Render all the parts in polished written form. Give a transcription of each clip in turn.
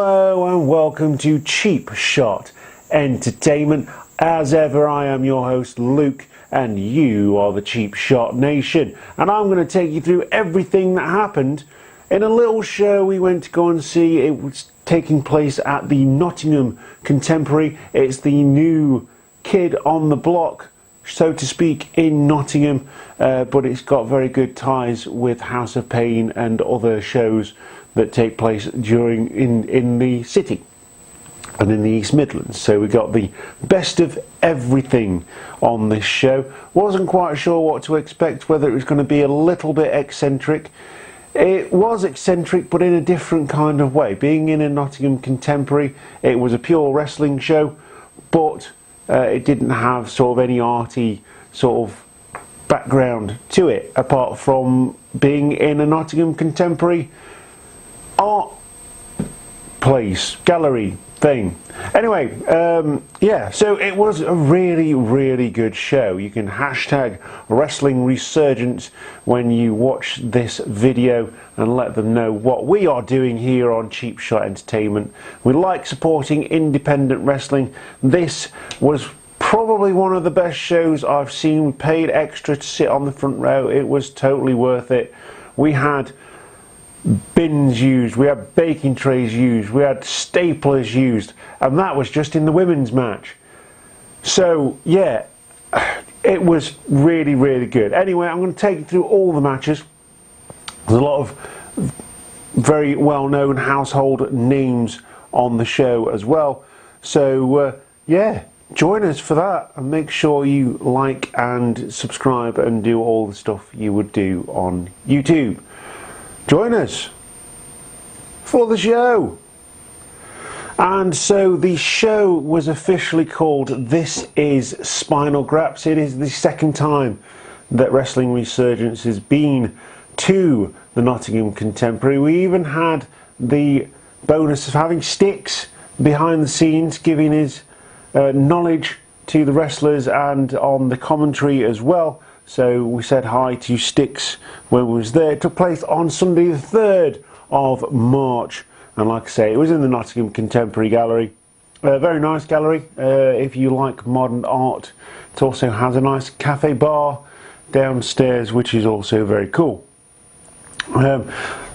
Hello and welcome to Cheap Shot Entertainment. As ever, I am your host Luke and you are the Cheap Shot Nation, and I'm going to take you through everything that happened in a little show we went to go and see. It was taking place at the Nottingham Contemporary. It's the new kid on the block, so to speak, in Nottingham, but it's got very good ties with House of Pain and other shows that take place in the city and in the East Midlands. So we got the best of everything on this show. Wasn't quite sure what to expect, whether it was going to be a little bit eccentric. It was eccentric, but in a different kind of way. Being in a Nottingham Contemporary, it was a pure wrestling show, but it didn't have sort of any arty sort of background to it, apart from being in a Nottingham Contemporary art place, gallery thing. Anyway, yeah, so it was a really good show. You can hashtag wrestling resurgence when you watch this video and let them know what we are doing here on Cheap Shot Entertainment. We like supporting independent wrestling. This was probably one of the best shows I've seen. We paid extra to sit on the front row. It was totally worth it. We had bins used, we had baking trays used, we had staplers used, and that was just in the women's match. So yeah, it was really good. Anyway, I'm going to take you through all the matches. There's a lot of very well-known household names on the show as well, so yeah, join us for that, and make sure you like and subscribe and do all the stuff you would do on YouTube. Join us for the show. And so the show was officially called This Is Spinal Graps. It is the second time that Wrestling Resurgence has been to the Nottingham Contemporary. We even had the bonus of having Sticks behind the scenes, giving his knowledge to the wrestlers and on the commentary as well. So we said hi to Sticks when we was there. It took place on Sunday the 3rd of March. And like I say, it was in the Nottingham Contemporary Gallery. Very nice gallery if you like modern art. It also has a nice cafe bar downstairs, which is also very cool. The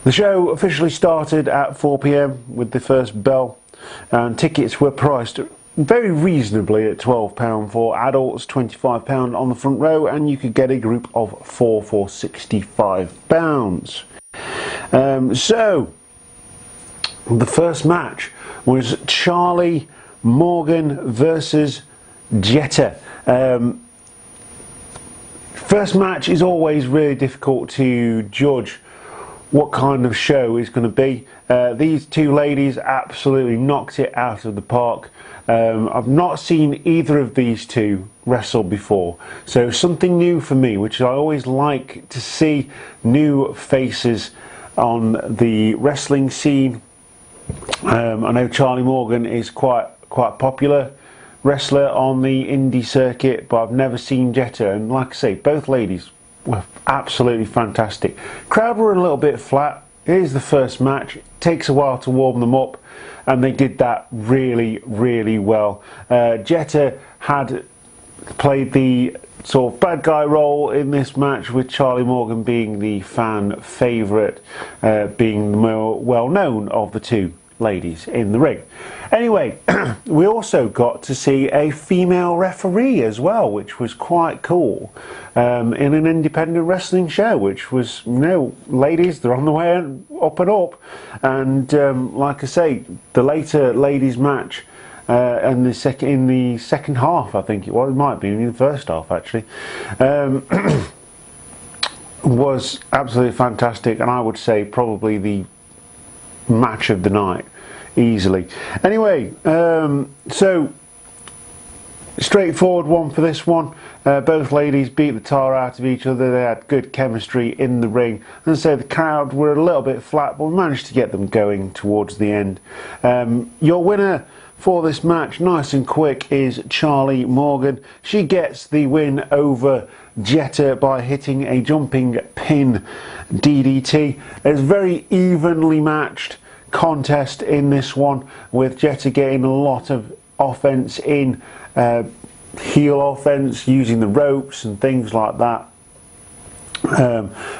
show officially started at 4 PM with the first bell, and tickets were priced very reasonably at £12 for adults, £25 on the front row, and you could get a group of 4 for £65. So the first match was Charlie Morgan versus Jetta. First match is always really difficult to judge what kind of show is going to be. These two ladies absolutely knocked it out of the park. I've not seen either of these two wrestle before, so something new for me, which I always like to see, new faces on the wrestling scene. I know Charlie Morgan is quite popular wrestler on the indie circuit, but I've never seen Jetta, and like I say, both ladies were absolutely fantastic. Crowd were a little bit flat. It is the first match. It takes a while to warm them up, and they did that really well. Jetta had played the sort of bad guy role in this match, with Charlie Morgan being the fan favourite, being the more well known of the two ladies in the ring. Anyway, we also got to see a female referee as well, which was quite cool, in an independent wrestling show, which was, you know, ladies, they're on the way up and up. And like I say, the later ladies match in the second half, I think it was, it might be in the first half actually, was absolutely fantastic, and I would say probably the match of the night easily. Anyway, so straightforward one for this one. Both ladies beat the tar out of each other. They had good chemistry in the ring, and so the crowd were a little bit flat, but we managed to get them going towards the end. Your winner for this match, nice and quick, is Charlie Morgan. She gets the win over Jetta by hitting a jumping pin DDT. It's very evenly matched. contest in this one, with Jetta getting a lot of offense in, heel offense, using the ropes and things like that.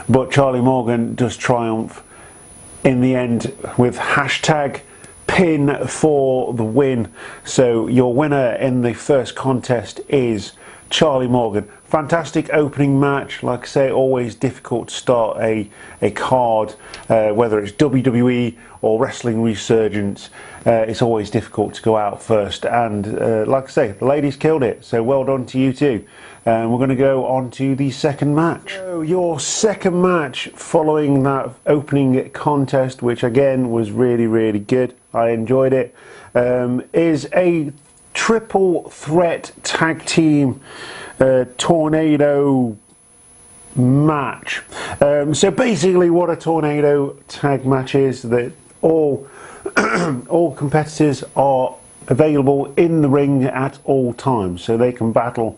But Charlie Morgan does triumph in the end with hashtag pin for the win. So your winner in the first contest is Charlie Morgan. Fantastic opening match. Like I say, always difficult to start a card, whether it's WWE or Wrestling Resurgence. It's always difficult to go out first, and like I say, the ladies killed it, so well done to you too. We're going to go on to the second match. So your second match following that opening contest, which again was really good, I enjoyed it, is a triple threat tag team tornado match. So basically what a tornado tag match is, that all competitors are available in the ring at all times, so they can battle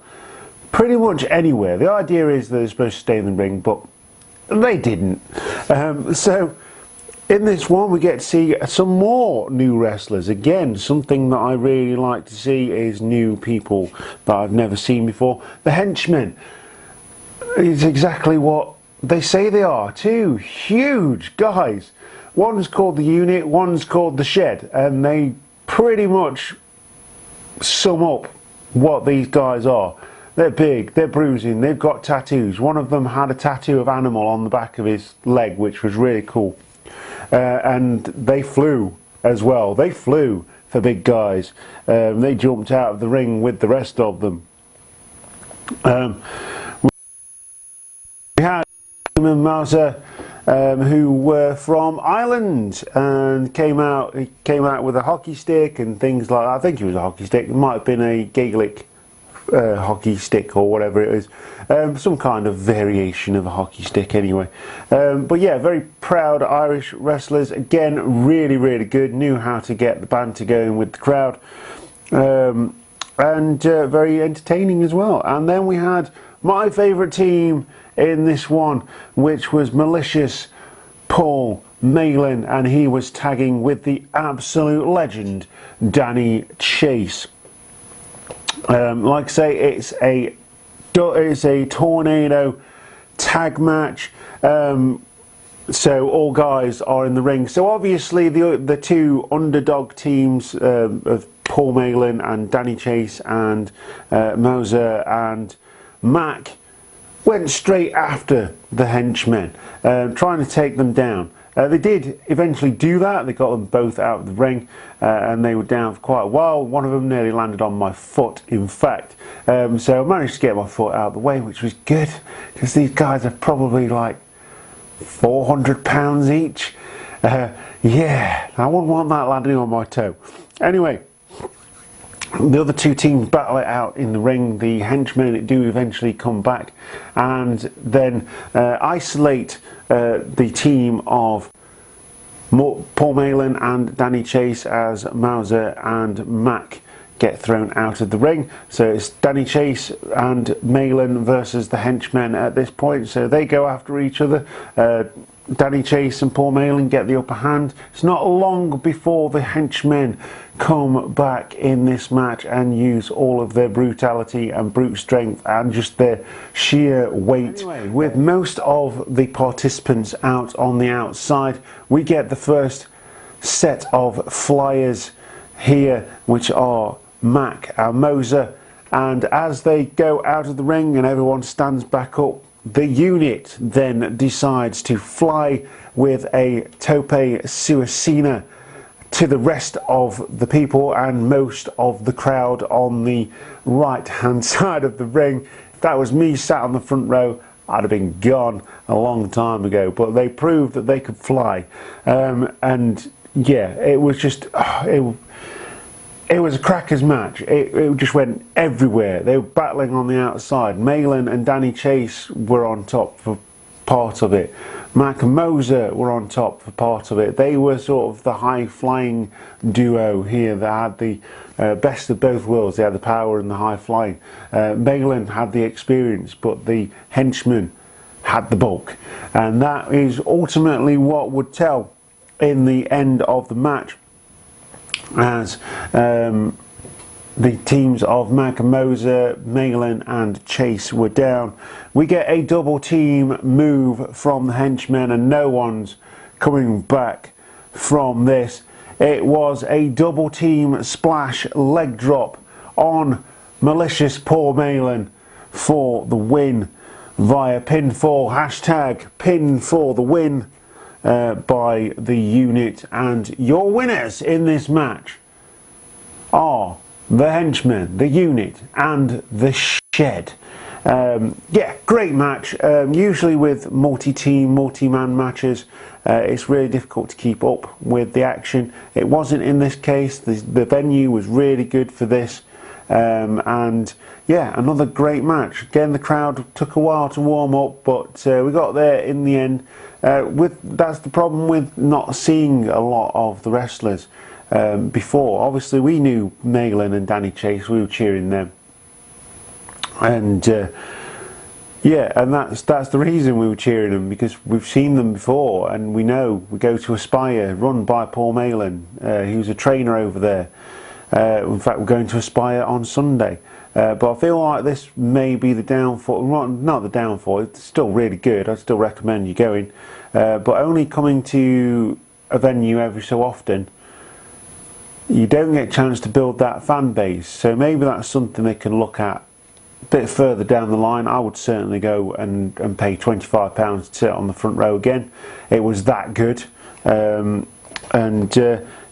pretty much anywhere. The idea is that they're supposed to stay in the ring, but they didn't. So in this one we get to see some more new wrestlers. Again, something that I really like to see is new people that I've never seen before. The Henchmen is exactly what they say they are. Two huge guys. One's called the Unit, one's called the Shed, and they pretty much sum up what these guys are. They're big, they're bruising, they've got tattoos. One of them had a tattoo of animal on the back of his leg, which was really cool. And they flew as well. They flew for big guys. They jumped out of the ring with the rest of them. We had Mauser, who were from Ireland, and came out with a hockey stick and things like that. I think it was a hockey stick. It might have been a Gaelic hockey stick or whatever it is, some kind of variation of a hockey stick anyway. But yeah, very proud Irish wrestlers. Again, really good, knew how to get the banter going with the crowd, and very entertaining as well. And then we had my favourite team in this one, which was Malicious Paul Malin, and he was tagging with the absolute legend Danny Chase. Like I say, it's a tornado tag match, so all guys are in the ring. So obviously the two underdog teams of Paul Malin and Danny Chase and Mauser and Mac went straight after the Henchmen, trying to take them down. They did eventually do that. They got them both out of the ring, and they were down for quite a while. One of them nearly landed on my foot, in fact. So I managed to get my foot out of the way, which was good, because these guys are probably like 400 pounds each. Yeah, I wouldn't want that landing on my toe. Anyway, the other two teams battle it out in the ring. The Henchmen do eventually come back and then isolate the team of Paul Malin and Danny Chase, as Mauser and Mac get thrown out of the ring. So it's Danny Chase and Malin versus the Henchmen at this point. So they go after each other. Danny Chase and Paul Malin get the upper hand. It's not long before the Henchmen come back in this match and use all of their brutality and brute strength and just their sheer weight. Anyway, with most of the participants out on the outside, we get the first set of flyers here, which are Mac and Moser, and as they go out of the ring and everyone stands back up, the Unit then decides to fly with a tope suicina to the rest of the people and most of the crowd on the right hand side of the ring. If that was me sat on the front row, I'd have been gone a long time ago, but they proved that they could fly, and yeah, it was just it was a crackers match. It just went everywhere. They were battling on the outside. Malin and Danny Chase were on top for part of it. Mac and Moser were on top for part of it. They were sort of the high-flying duo here that had the best of both worlds. They had the power and the high-flying. Malin had the experience, but the Henchmen had the bulk. And that is ultimately what would tell in the end of the match, as the teams of Moser, Malin and Chase were down. We get a double team move from the henchmen, and no one's coming back from this. It was a double team splash leg drop on malicious Paul Malin for the win via pinfall. Hashtag pin for the win by the unit. And your winners in this match are the henchmen, the unit and the shed. Yeah, great match. Usually with multi-team, multi-man matches, it's really difficult to keep up with the action. It wasn't in this case. The venue was really good for this. And yeah, another great match. Again, the crowd took a while to warm up, but we got there in the end. That's the problem with not seeing a lot of the wrestlers before. Obviously, we knew Malin and Danny Chase. We were cheering them. And yeah, and that's the reason we were cheering them, because we've seen them before, and we know. We go to Aspire, run by Paul Malin, who's a trainer over there. In fact, we're going to Aspire on Sunday. But I feel like this may be the downfall. Not the downfall, it's still really good. I'd still recommend you going. But only coming to a venue every so often, you don't get a chance to build that fan base. So maybe that's something they can look at a bit further down the line. I would certainly go and pay £25 to sit on the front row again. It was that good.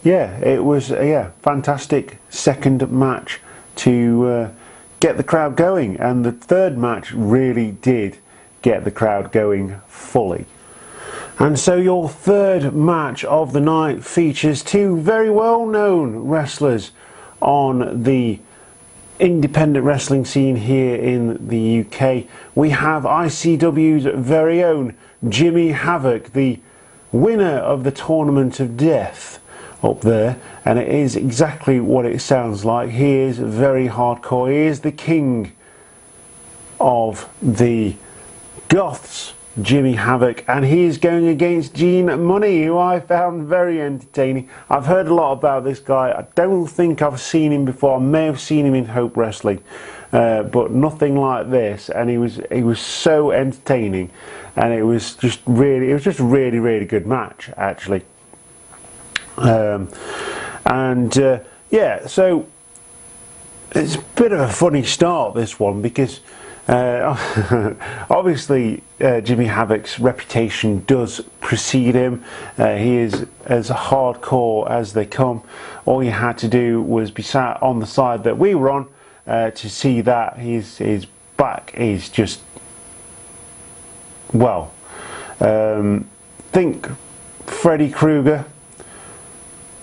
Yeah, it was a fantastic second match to get the crowd going, and the third match really did get the crowd going fully. And so your third match of the night features two very well-known wrestlers on the independent wrestling scene here in the UK. We have ICW's very own Jimmy Havoc, the winner of the Tournament of Death, up there, and it is exactly what it sounds like. He is very hardcore. He is the king of the Goths, Jimmy Havoc, and he is going against Gene Money, who I found very entertaining. I've heard a lot about this guy. I don't think I've seen him before. I may have seen him in Hope Wrestling, but nothing like this. And he was so entertaining, and it was just a really good match, actually. Yeah, so it's a bit of a funny start, this one, because obviously Jimmy Havoc's reputation does precede him. He is as hardcore as they come. All you had to do was be sat on the side that we were on to see that. His back is just, well, think Freddy Krueger.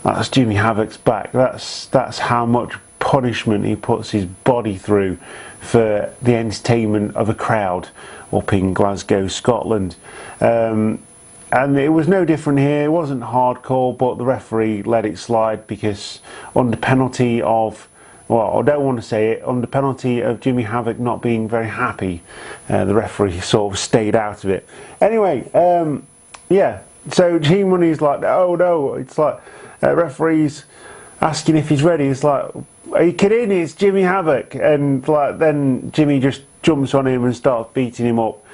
That's Jimmy Havoc's back. That's how much punishment he puts his body through for the entertainment of a crowd up in Glasgow, Scotland. And it was no different here. It wasn't hardcore, but the referee let it slide because under penalty of, well, I don't want to say it, under penalty of Jimmy Havoc not being very happy, the referee sort of stayed out of it. Anyway, yeah, so Gene Money's like, oh no, it's like, referee's asking if he's ready. It's like, are you kidding? It's Jimmy Havoc. And like, then Jimmy just jumps on him and starts beating him up.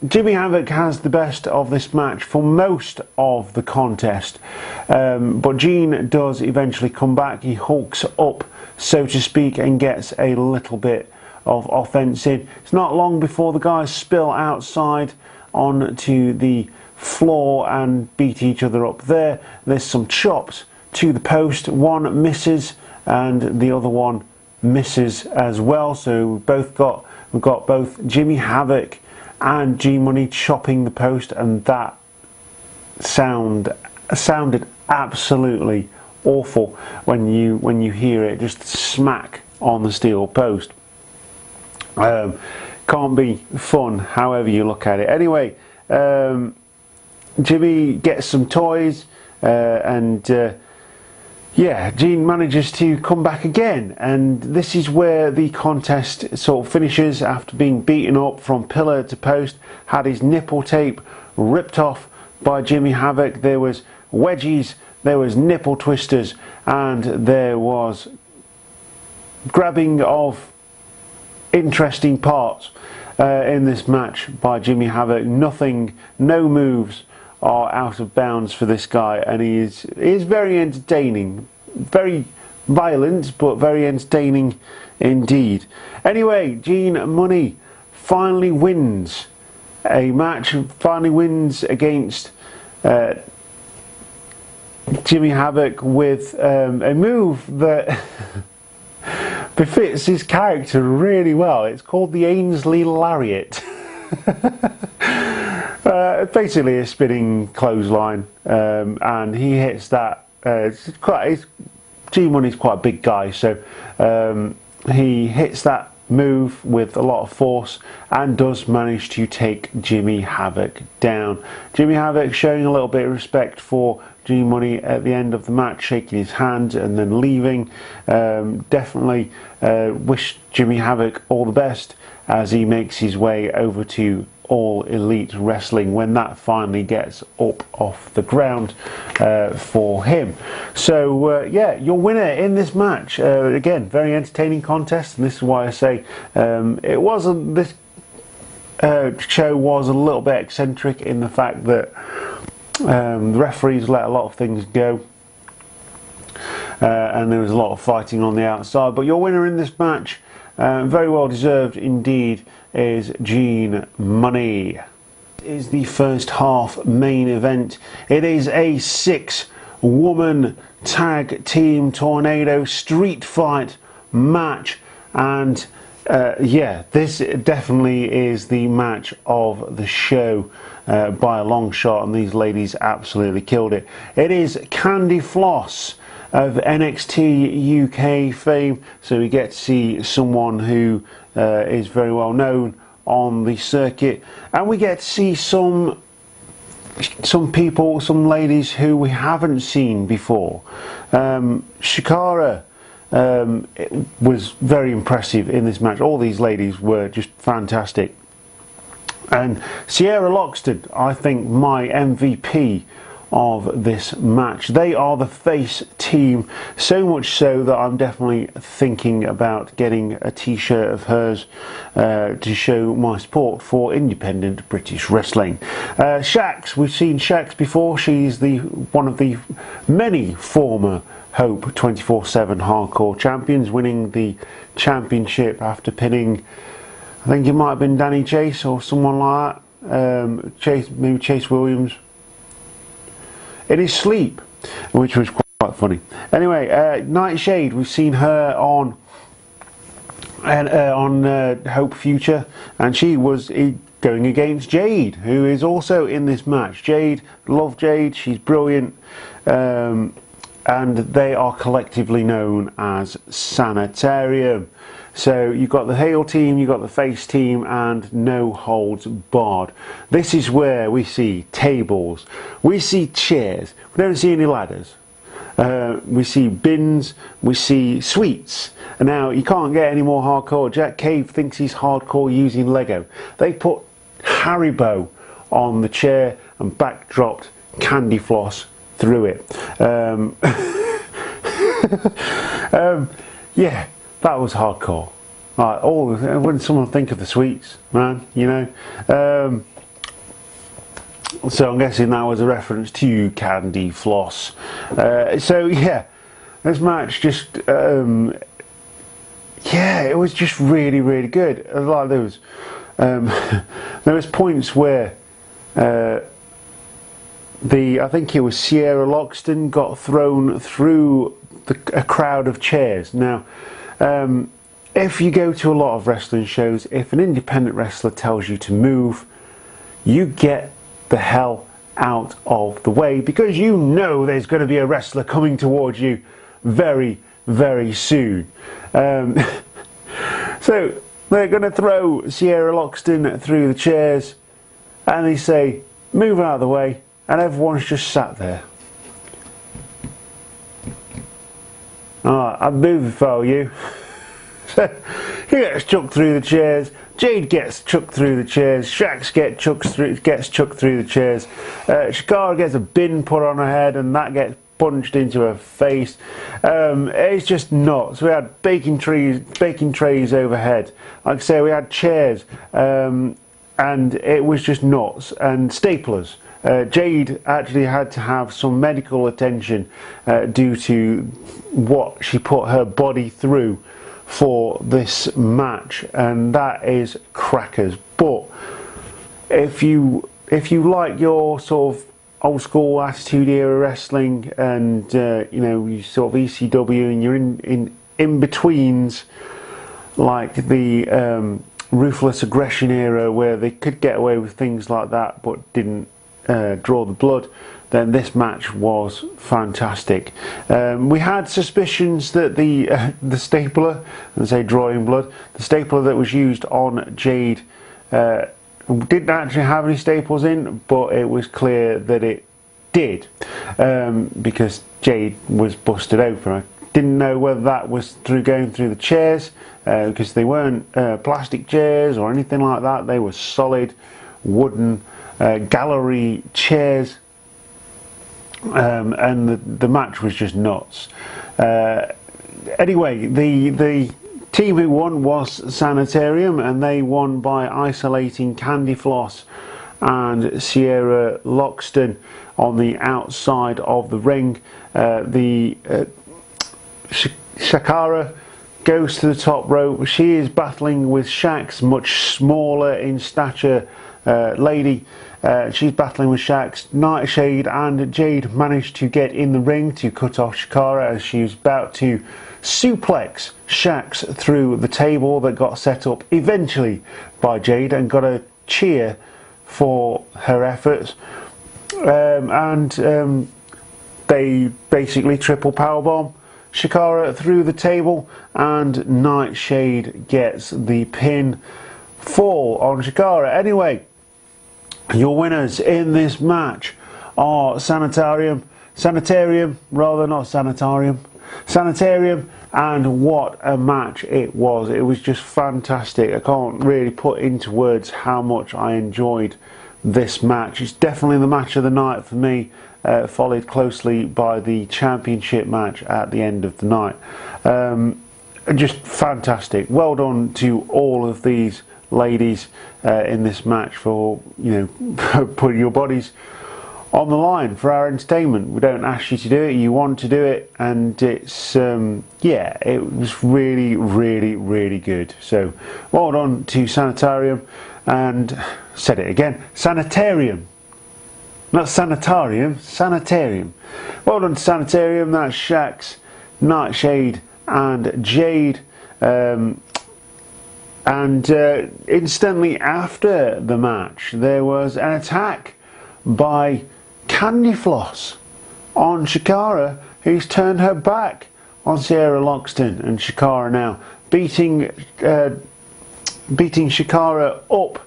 Jimmy Havoc has the best of this match for most of the contest, but Gene does eventually come back. He hulks up, so to speak, and gets a little bit of offense in. It's not long before the guys spill outside onto the floor and beat each other up there. There's some chops to the post. One misses and the other one misses as well. So we've got both Jimmy Havoc and G Money chopping the post, and that sounded absolutely awful when you hear it just smack on the steel post. Can't be fun however you look at it. Anyway, Jimmy gets some toys, and yeah, Gene manages to come back again, and this is where the contest sort of finishes. After being beaten up from pillar to post, had his nipple tape ripped off by Jimmy Havoc. There was wedgies, there was nipple twisters, and there was grabbing of interesting parts in this match by Jimmy Havoc. No moves are out of bounds for this guy, and he is very entertaining, very violent, but very entertaining indeed. Anyway, Gene Money finally wins a match, finally wins against Jimmy Havoc with a move that befits his character really well. It's called the Ainsley Lariat. Basically a spinning clothesline, and he hits that. Gene Money's quite a big guy, so he hits that move with a lot of force and does manage to take Jimmy Havoc down. Jimmy Havoc showing a little bit of respect for Gene Money at the end of the match, shaking his hand and then leaving. Definitely wish Jimmy Havoc all the best as he makes his way over to All Elite Wrestling when that finally gets up off the ground for him. So yeah, your winner in this match, again, very entertaining contest, and this is why I say this show was a little bit eccentric in the fact that the referees let a lot of things go, and there was a lot of fighting on the outside. But your winner in this match, very well deserved indeed, is Gene Money. It is the first half main event. It is a 6-woman tag team tornado street fight match, and yeah, this definitely is the match of the show by a long shot, and these ladies absolutely killed it. It is Candy Floss of NXT UK fame, so we get to see someone who is very well known on the circuit, and we get to see some people, some ladies who we haven't seen before. Shikara was very impressive in this match. All these ladies were just fantastic, and Sierra Loxton, I think, my MVP of this match. They are the face team, so much so that I'm definitely thinking about getting a t-shirt of hers to show my support for independent British wrestling. Shax, we've seen Shax before. She's one of the many former Hope 24/7 Hardcore champions, winning the championship after pinning, I think it might have been Danny Chase or someone like that, maybe Chase Williams, in his sleep, which was quite funny. Anyway, Nightshade, we've seen her on Hope Future, and she was going against Jade, who is also in this match. Jade, love Jade, she's brilliant, and they are collectively known as Sanitarium. So you've got the heel team, you've got the face team, and no holds barred. This is where we see tables, we see chairs, we don't see any ladders. We see bins, we see sweets. And now you can't get any more hardcore. Jack Cave thinks he's hardcore using Lego. They put Haribo on the chair and backdropped Candy Floss through it. Yeah, that was hardcore. Like, when someone think of the sweets, man, you know. So I'm guessing that was a reference to Candy Floss. So yeah, this match just, yeah, it was just really, really good. Like there was points where I think it was Sierra Loxton got thrown through a crowd of chairs. Now, if you go to a lot of wrestling shows, if an independent wrestler tells you to move, you get the hell out of the way, because you know there's going to be a wrestler coming towards you very, very soon. So they're going to throw Sierra Loxton through the chairs, and they say, move out of the way, and everyone's just sat there. Alright, I'd move if I were you. So he gets chucked through the chairs, Jade gets chucked through the chairs, Shax gets chucked through the chairs, Shikara gets a bin put on her head and that gets punched into her face. It's just nuts. We had baking trays overhead. Like I say, we had chairs, and it was just nuts. And staplers. Jade actually had to have some medical attention due to what she put her body through for this match, and that is crackers. But if you like your sort of old school Attitude Era wrestling, and you know, you sort of ECW, and you're in betweens, like the Ruthless Aggression era, where they could get away with things like that but didn't draw the blood, then this match was fantastic. We had suspicions that the stapler, and say drawing blood, the stapler that was used on Jade didn't actually have any staples in, but it was clear that it did, because Jade was busted open. I didn't know whether that was through going through the chairs, because they weren't plastic chairs or anything like that. They were solid wooden gallery chairs, and the match was just nuts. Anyway, the team who won was Sanitarium, and they won by isolating Candy Floss and Sierra Loxton on the outside of the ring. Shakara goes to the top rope. She is battling with Shax, much smaller in stature lady. She's battling with Shax. Nightshade and Jade managed to get in the ring to cut off Shakara as she was about to suplex Shax through the table that got set up eventually by Jade, and got a cheer for her efforts. They basically triple powerbomb Shakara through the table, and Nightshade gets the pin fall on Shakara. Anyway, your winners in this match are Sanitarium, and what a match it was. It was just fantastic. I can't really put into words how much I enjoyed this match. It's definitely the match of the night for me, followed closely by the championship match at the end of the night. Just fantastic. Well done to all of these ladies in this match for, you know, putting your bodies on the line for our entertainment. We don't ask you to do it, you want to do it, and it's yeah, it was really good. So well done to Sanitarium, and said it again, Sanitarium, not Sanitarium, Sanitarium. Well done to Sanitarium. That's Shax, Nightshade and Jade. Instantly after the match, there was an attack by Candy Floss on Shakara, who's turned her back on Sierra Loxton, and Shakara now beating Shakara up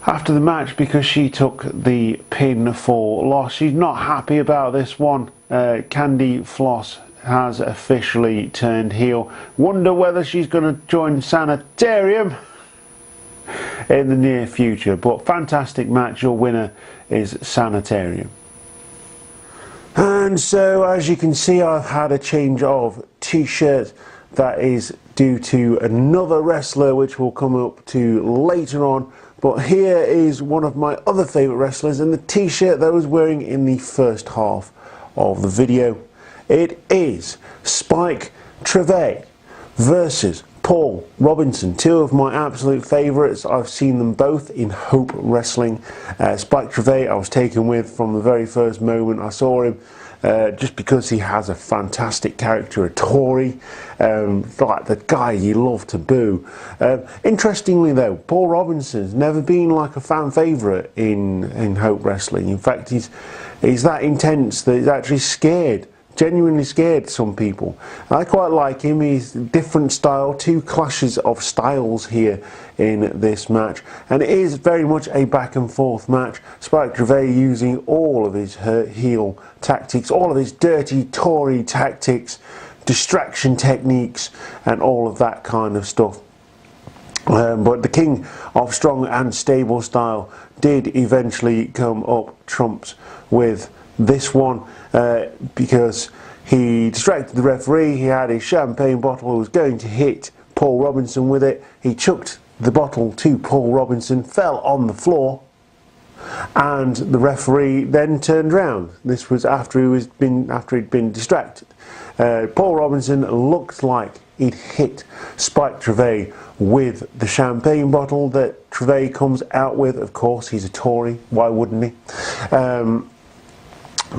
after the match because she took the pin for loss. She's not happy about this one. Candy Floss has officially turned heel. Wonder whether she's going to join Sanitarium in the near future. But fantastic match. Your winner is Sanitarium. And so, as you can see, I've had a change of t-shirt. That is due to another wrestler, which we'll come up to later on. But here is one of my other favourite wrestlers, and the t-shirt that I was wearing in the first half of the video. It is Spike Trivet versus Paul Robinson, two of my absolute favourites. I've seen them both in Hope Wrestling. Spike Trivet I was taken with from the very first moment I saw him, just because he has a fantastic character, a Tory, like the guy you love to boo. Interestingly though, Paul Robinson's never been like a fan favourite in Hope Wrestling. In fact, he's that intense that he's actually scared. Genuinely scared some people. I quite like him. He's a different style, two clashes of styles here in this match, and it is very much a back and forth match. Spike Trivet using all of his heel tactics, all of his dirty Tory tactics distraction techniques and all of that kind of stuff. But the king of strong and stable style did eventually come up trumps with this one, because he distracted the referee. He had his champagne bottle, he was going to hit Paul Robinson with it. He chucked the bottle to Paul Robinson, fell on the floor, and the referee then turned round. This was after he'd been distracted. Paul Robinson looked like he'd hit Spike Trivet with the champagne bottle that Trivet comes out with. Of course, he's a Tory, why wouldn't he?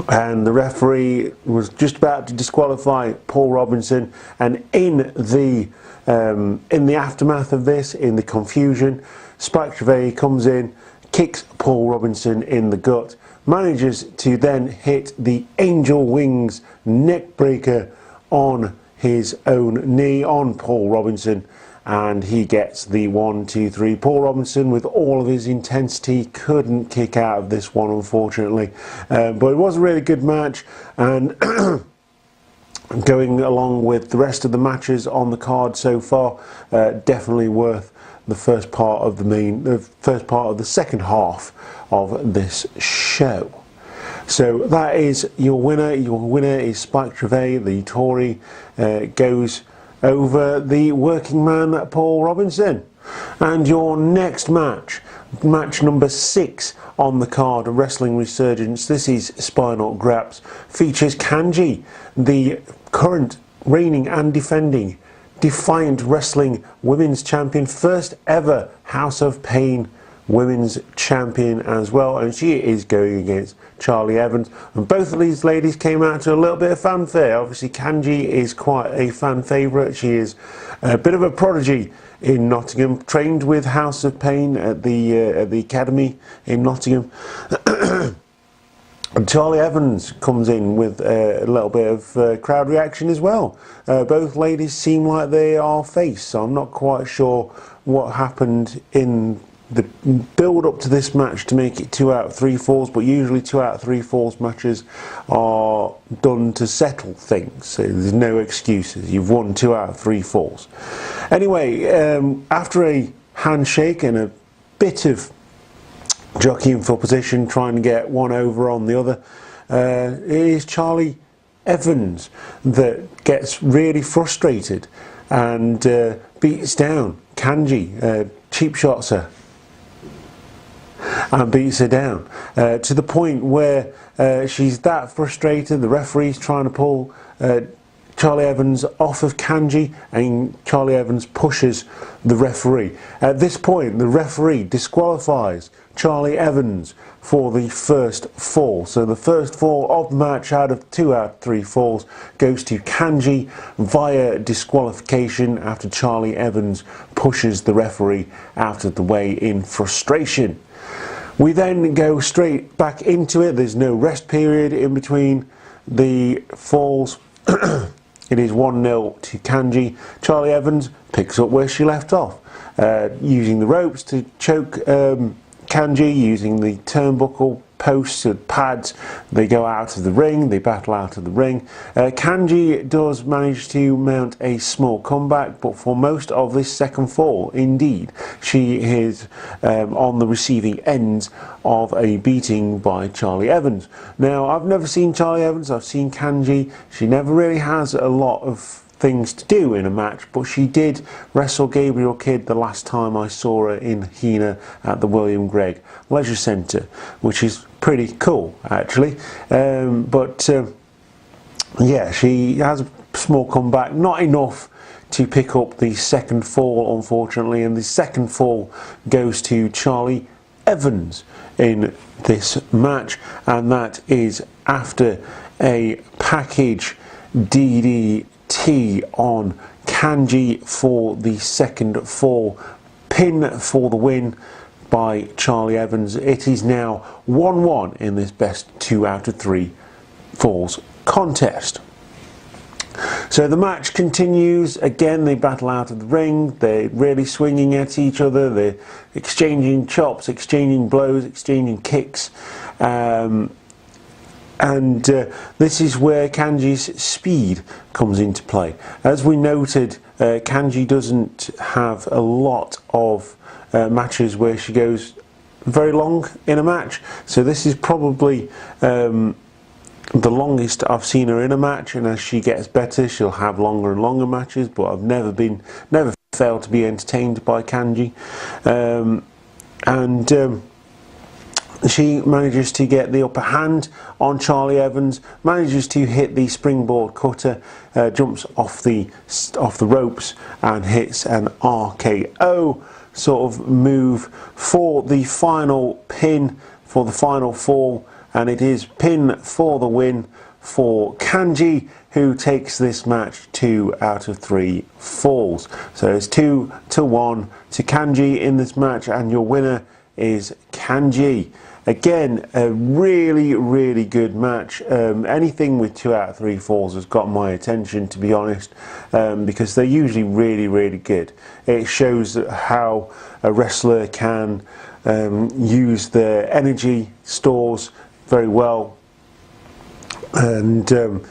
And the referee was just about to disqualify Paul Robinson, and in the aftermath of this, in the confusion, Spike Trivet comes in, kicks Paul Robinson in the gut, manages to then hit the Angel Wings neck breaker on his own knee on Paul Robinson, and he gets the 1, 2, 3. Paul Robinson, with all of his intensity, couldn't kick out of this one, unfortunately. But it was a really good match, and going along with the rest of the matches on the card so far, definitely worth the first part of the second half of this show. So that is your winner. Your winner is Spike Trivet, the Tory, goes over the working man Paul Robinson. And your next match, match number 6 on the card, Wrestling Resurgence. This is Spinal Graps, features Kanji, the current reigning and defending Defiant Wrestling Women's Champion, first ever House of Pain Women's Champion as well, and she is going against Charlie Evans. And both of these ladies came out to a little bit of fanfare. Obviously Kanji is quite a fan favourite. She is a bit of a prodigy in Nottingham, trained with House of Pain at the academy in Nottingham. And Charlie Evans comes in with a little bit of crowd reaction as well. Both ladies seem like they are face, so I'm not quite sure what happened in the build up to this match to make it 2 out of 3 falls, but usually 2 out of 3 falls matches are done to settle things, so there's no excuses. You've won 2 out of 3 falls. Anyway, after a handshake and a bit of jockeying for position, trying to get one over on the other, it is Charlie Evans that gets really frustrated and beats down Kanji, cheap shots her and beats her down to the point where she's that frustrated. The referee's trying to pull Charlie Evans off of Kanji, and Charlie Evans pushes the referee. At this point, the referee disqualifies Charlie Evans for the first fall. So the first fall of the match out of 2 out of 3 falls goes to Kanji via disqualification after Charlie Evans pushes the referee out of the way in frustration. We then go straight back into it. There's no rest period in between the falls. It is 1-0 to Kanji. Charlie Evans picks up where she left off, using the ropes to choke Kanji, using the turnbuckle posts and pads. They go out of the ring, they battle out of the ring. Kanji does manage to mount a small comeback, but for most of this second fall, indeed, she is on the receiving end of a beating by Charlie Evans. Now, I've never seen Charlie Evans, I've seen Kanji. She never really has a lot of things to do in a match, but she did wrestle Gabriel Kidd the last time I saw her in Hina at the William Gregg Leisure Centre, which is pretty cool actually. Yeah, she has a small comeback, not enough to pick up the second fall, unfortunately, and the second fall goes to Charlie Evans in this match, and that is after a package DDT on Kanji for the second fall. Pin for the win by Charlie Evans. It is now 1-1 in this best 2 out of 3 falls contest. So the match continues. Again, they battle out of the ring. They're really swinging at each other. They're exchanging chops, exchanging blows, exchanging kicks. And this is where Kanji's speed comes into play. As we noted, Kanji doesn't have a lot of matches where she goes very long in a match, so this is probably the longest I've seen her in a match, and as she gets better she'll have longer and longer matches, but I've never failed to be entertained by Kanji. She manages to get the upper hand on Charlie Evans, manages to hit the springboard cutter, jumps off the ropes and hits an RKO sort of move for the final pin, for the final fall, and it is pin for the win for Kanji, who takes this match 2 out of 3 falls. So it's 2-1 to Kanji in this match, and your winner is Kanji. Again, a really good match. Anything with 2 out of 3 falls has got my attention, to be honest, because they're usually really good. It shows how a wrestler can use their energy stores very well, and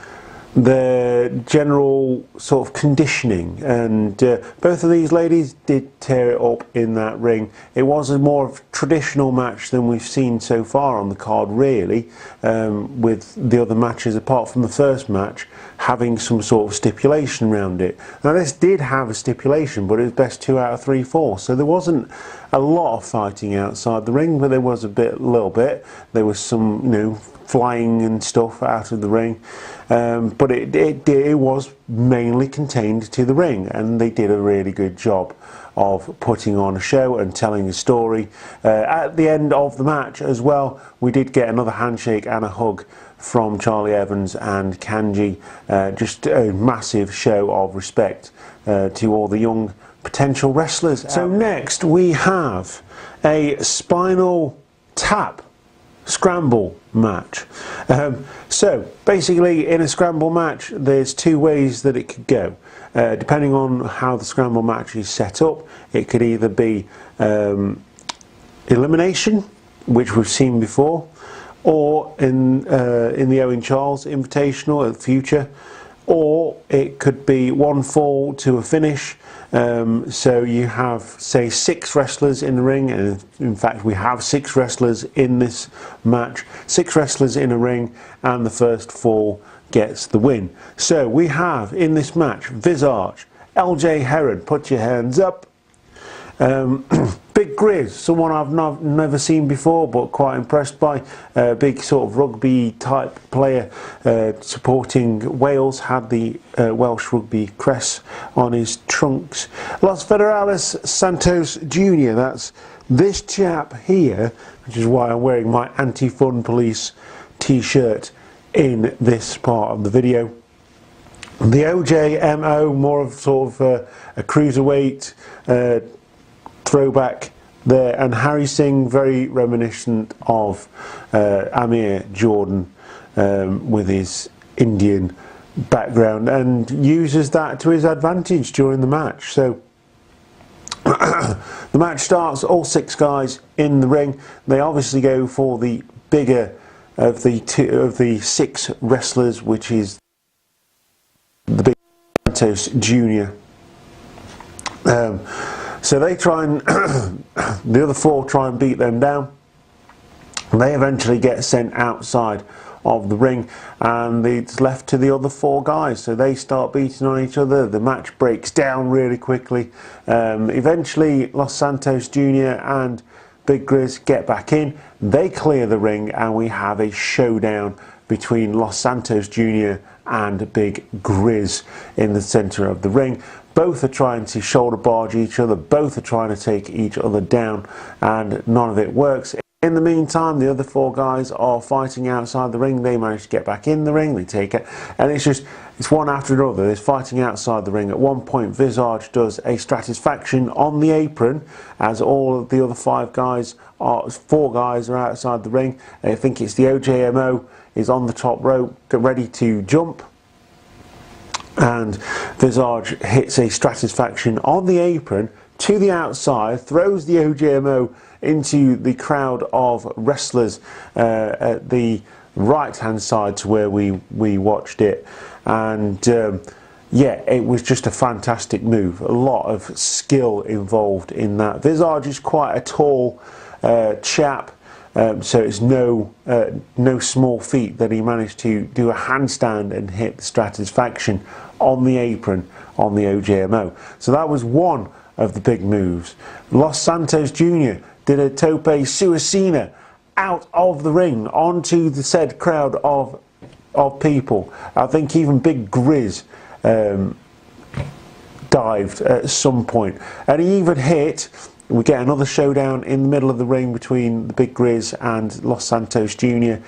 their general sort of conditioning, and both of these ladies did tear it up in that ring. It was a more of a traditional match than we've seen so far on the card, really, with the other matches apart from the first match having some sort of stipulation around it. Now this did have a stipulation, but it was best 2 out of 3 falls, so there wasn't a lot of fighting outside the ring, but there was a little bit. There was some, you know, flying and stuff out of the ring, but it was mainly contained to the ring, and they did a really good job of putting on a show and telling a story. At the end of the match as well, we did get another handshake and a hug from Charlie Evans and Kanji, just a massive show of respect to all the young potential wrestlers. So next we have a Spinal Tap scramble match. So basically in a scramble match there's 2 ways that it could go. Depending on how the scramble match is set up, it could either be elimination, which we've seen before, or in the Owen Charles Invitational at the future, or it could be 1 fall to a finish. So you have, say, 6 wrestlers in the ring, and in fact we have 6 wrestlers in this match, 6 wrestlers in a ring, and the first fall gets the win. So we have in this match Visage, LJ Heron, put your hands up, Big Grizz, someone I've never seen before but quite impressed by, big sort of rugby type player, supporting Wales, had the Welsh rugby crest on his trunks. Los Federales Santos Jr., that's this chap here, which is why I'm wearing my Anti-Fun Police t-shirt in this part of the video. The OJMO, more of sort of a cruiserweight throwback there, and Harry Singh, very reminiscent of Amir Jordan with his Indian background, and uses that to his advantage during the match. So the match starts, all 6 guys in the ring. They obviously go for the bigger of the 6 wrestlers, which is the Big Santos Jr. So they try and the other 4 try and beat them down. They eventually get sent outside of the ring, and it's left to the other 4 guys. So they start beating on each other. The match breaks down really quickly. Eventually Los Santos Jr. and Big Grizz get back in. They clear the ring, and we have a showdown between Los Santos Jr. and Big Grizz in the centre of the ring. Both are trying to shoulder barge each other, both are trying to take each other down, and none of it works. In the meantime, the other 4 guys are fighting outside the ring. They manage to get back in the ring, they take it, and it's one after another. There's fighting outside the ring. At one point, Visage does a stratisfaction on the apron as all of the other 4 guys are outside the ring. I think it's the OJMO is on the top rope, ready to jump, and Visage hits a stratisfaction on the apron to the outside, throws the OJMO into the crowd of wrestlers at the right hand side to where we watched it, and yeah, it was just a fantastic move. A lot of skill involved in that. Visage is quite a tall chap, so it's no small feat that he managed to do a handstand and hit the Stratisfaction on the apron on the OJMO. So that was one of the big moves. Los Santos Jr. did a tope suicina out of the ring onto the said crowd of people. I think even Big Grizz dived at some point, and he even hit. We get another showdown in the middle of the ring between the Big Grizz and Los Santos Jr.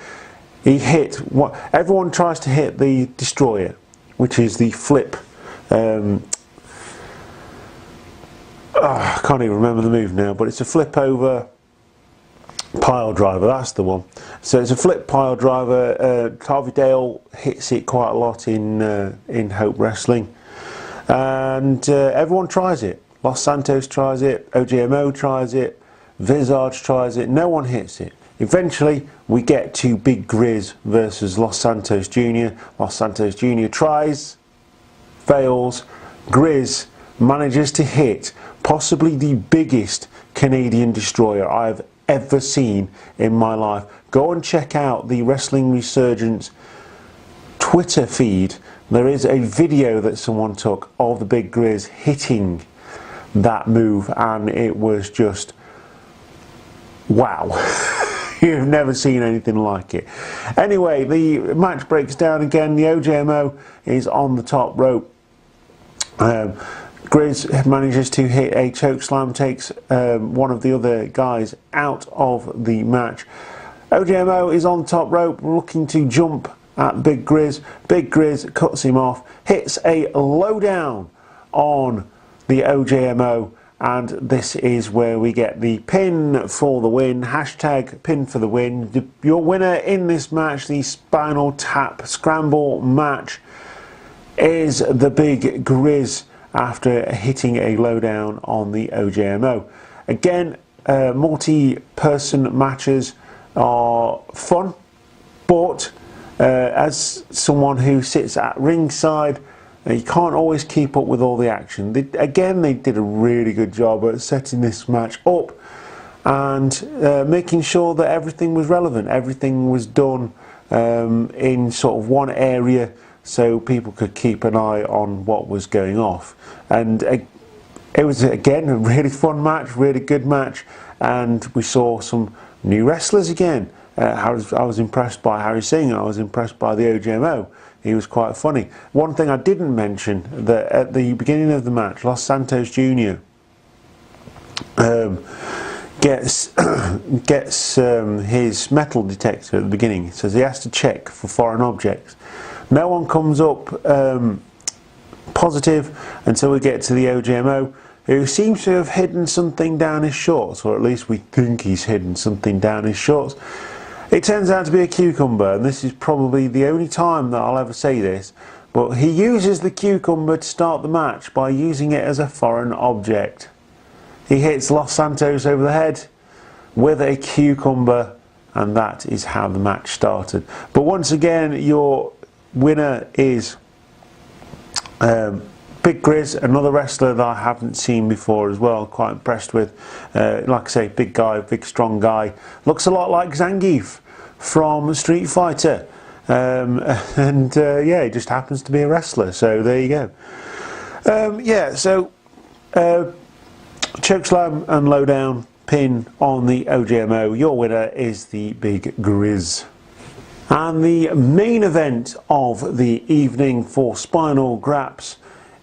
He hit what everyone tries to hit, the Destroyer, which is the flip. I can't even remember the move now, but it's a flip over pile driver. That's the one. So it's a flip pile driver. Harvey Dale hits it quite a lot in Hope Wrestling, and everyone tries it. Los Santos tries it, OJMO tries it, Visage tries it, no one hits it. Eventually we get to Big Grizz versus Los Santos Jr. Los Santos Jr. tries, fails. Grizz manages to hit possibly the biggest Canadian destroyer I've ever seen in my life. Go and check out the Wrestling Resurgence Twitter feed. There is a video that someone took of the Big Grizz hitting that move, and it was just wow. You've never seen anything like it. Anyway, the match breaks down again. The OJMO is on the top rope. Grizz manages to hit a chokeslam, takes one of the other guys out of the match. OJMO is on top rope looking to jump at Big Grizz. Big Grizz cuts him off, hits a lowdown on the OJMO, and this is where we get the pin for the win. Hashtag pin for the win. Your winner in this match, the Spinal Tap Scramble match, is the Big Grizz after hitting a lowdown on the OJMO. Again, multi-person matches are fun, but as someone who sits at ringside, you can't always keep up with all the action. They did a really good job at setting this match up and making sure that everything was relevant. Everything was done in sort of one area, so people could keep an eye on what was going off. And it was, again, a really fun match, really good match, and we saw some new wrestlers again. I was impressed by Harry Singh. I was impressed by the OJMO. He was quite funny. One thing I didn't mention, that at the beginning of the match, Los Santos Jr. gets his metal detector at the beginning. He says he has to check for foreign objects. No one comes up positive until we get to the OJMO, who seems to have hidden something down his shorts, or at least we think he's hidden something down his shorts. It turns out to be a cucumber, and this is probably the only time that I'll ever say this, but he uses the cucumber to start the match by using it as a foreign object. He hits Los Santos over the head with a cucumber, and that is how the match started. But once again, your winner is Big Grizz, another wrestler that I haven't seen before as well. Quite impressed with. Like I say, big guy, big strong guy. Looks a lot like Zangief from Street Fighter. Yeah, he just happens to be a wrestler. So there you go. Yeah, so chokeslam and lowdown pin on the OJMO. Your winner is the Big Grizz. And the main event of the evening for Spinal Graps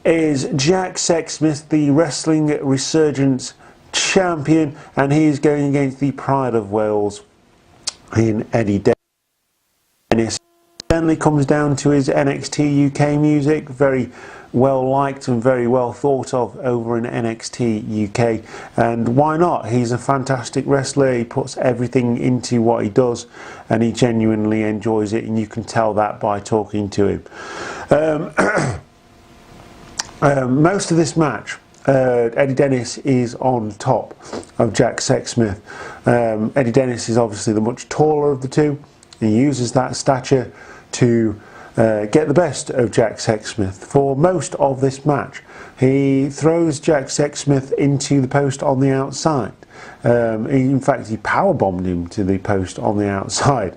is Jack Sexsmith, the Wrestling Resurgence champion, and he is going against the Pride of Wales in Eddie Dennis. Certainly comes down to his NXT UK music, very well liked and very well thought of over in NXT UK, and why not? He's a fantastic wrestler. He puts everything into what he does, and he genuinely enjoys it, and you can tell that by talking to him. Most of this match, Eddie Dennis is on top of Jack Sexsmith. Eddie Dennis is obviously the much taller of the two. He uses that stature to get the best of Jack Sexsmith for most of this match. He throws Jack Sexsmith into the post on the outside. In fact, he powerbombed him to the post on the outside,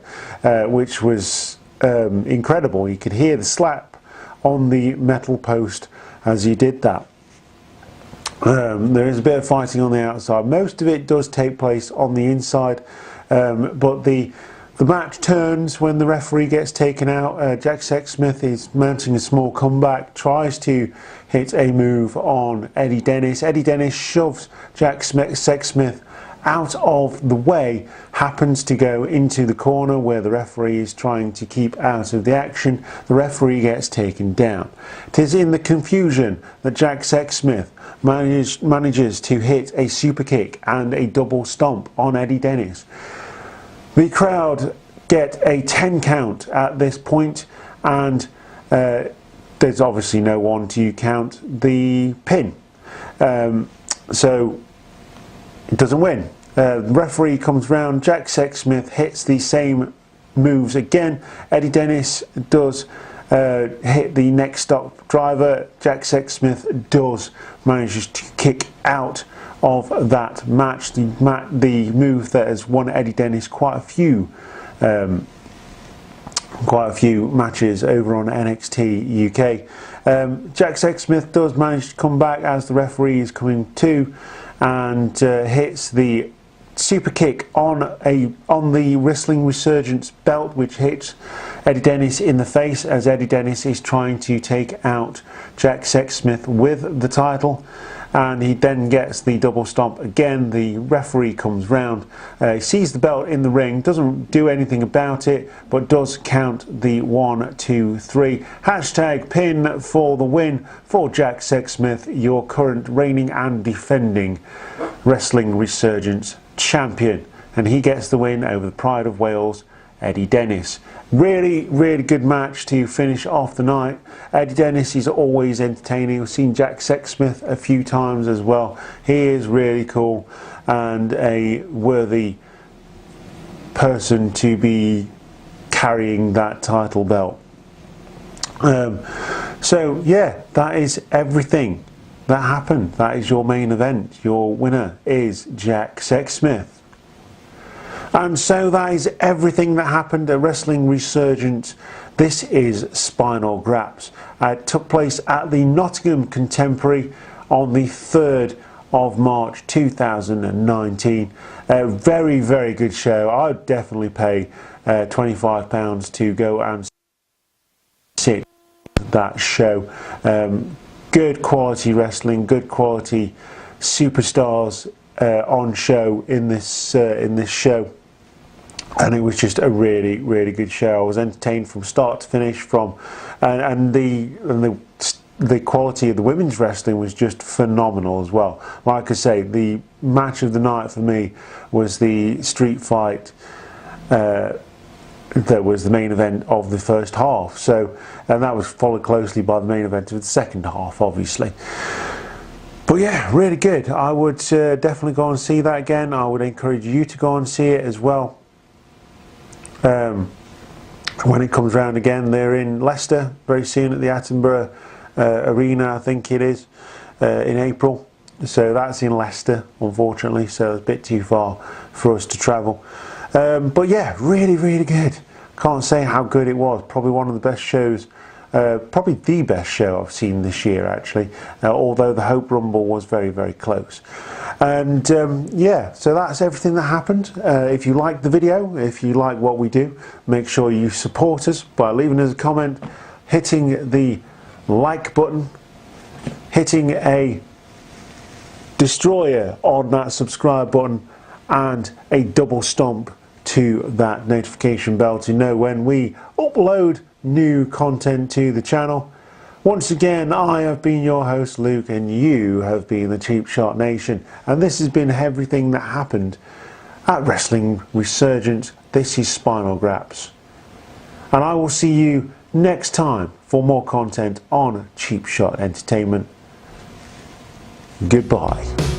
which was incredible. You could hear the slap on the metal post as he did that. There is a bit of fighting on the outside. Most of it does take place on the inside, but the match turns when the referee gets taken out. Jack Sexsmith is mounting a small comeback, tries to hit a move on Eddie Dennis. Eddie Dennis shoves Jack Sexsmith out of the way, happens to go into the corner where the referee is trying to keep out of the action. The referee gets taken down. It is in the confusion that Jack Sexsmith manages to hit a super kick and a double stomp on Eddie Dennis. The crowd get a 10 count at this point, and there's obviously no one to count the pin. So it doesn't win. The referee comes round, Jack Sexsmith hits the same moves again. Eddie Dennis does hit the neck stop driver. Jack Sexsmith does manages to kick out of that match. The move that has won Eddie Dennis quite a few matches over on NXT UK. Jack Sexsmith does manage to come back as the referee is coming to, and hits the super kick on the Wrestling Resurgence belt, which hits Eddie Dennis in the face as Eddie Dennis is trying to take out Jack Sexsmith with the title. And he then gets the double stomp again. The referee comes round, sees the belt in the ring, doesn't do anything about it, but does count the 1, 2, 3. Hashtag pin for the win for Jack Sexsmith, your current reigning and defending Wrestling Resurgence champion. And he gets the win over the Pride of Wales, Eddie Dennis. Really, really good match to finish off the night. Eddie Dennis is always entertaining. I've seen Jack Sexsmith a few times as well. He is really cool and a worthy person to be carrying that title belt. So yeah, that is everything that happened. That is your main event. Your winner is Jack Sexsmith. And so that is everything that happened at Wrestling Resurgence. This is Spinal Graps. It took place at the Nottingham Contemporary on the 3rd of March 2019. A very, very good show. I would definitely pay £25 to go and see that show. Good quality wrestling, good quality superstars on show in this show. And it was just a really, really good show. I was entertained from start to finish. And the quality of the women's wrestling was just phenomenal as well. Like I say, the match of the night for me was the street fight that was the main event of the first half. And that was followed closely by the main event of the second half, obviously. But yeah, really good. I would definitely go and see that again. I would encourage you to go and see it as well. When it comes round again, they're in Leicester very soon at the Attenborough Arena, I think it is, in April. So that's in Leicester, unfortunately, so it's a bit too far for us to travel. But yeah, really, really good. Can't say how good it was. Probably one of the best shows, probably the best show I've seen this year, actually, although the Hope Rumble was very, very close. And yeah, so that's everything that happened. If you like the video, if you like what we do, make sure you support us by leaving us a comment, hitting the like button, hitting a destroyer on that subscribe button, and a double stomp to that notification bell to know when we upload new content to the channel. Once again, I have been your host Luke, and you have been the Cheap Shot Nation, and this has been everything that happened at Wrestling Resurgence. This is Spinal Graps, and I will see you next time for more content on Cheap Shot Entertainment. Goodbye.